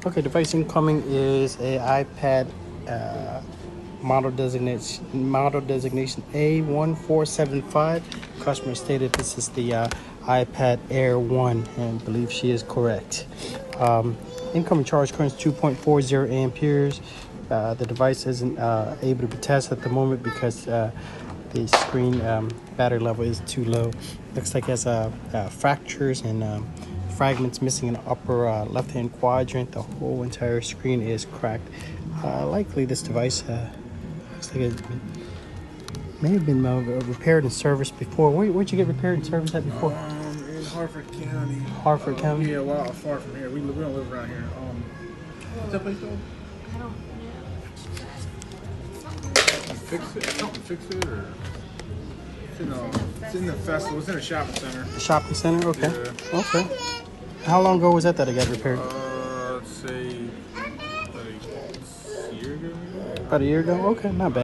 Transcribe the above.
Okay, device incoming is a iPad model designation A1475. Customer stated this is the iPad Air 1, and I believe she is correct. Incoming charge current is 2.40 amperes. The device isn't able to be tested at the moment because the screen battery level is too low. Looks like it has fractures and fragments missing in the upper left-hand quadrant. The whole entire screen is cracked. Likely this device looks like it may have been repaired and serviced before. Where'd you get repaired and serviced at before? In Hartford County. Hartford County? Yeah, well, far from here. We don't live around here. What's that place called? I don't Fix it, or it's in the festival. It's in a shopping center. The shopping center? Okay. Yeah. Okay. How long ago was that it got repaired? Let's say about a year ago. About a year ago? Okay, not bad.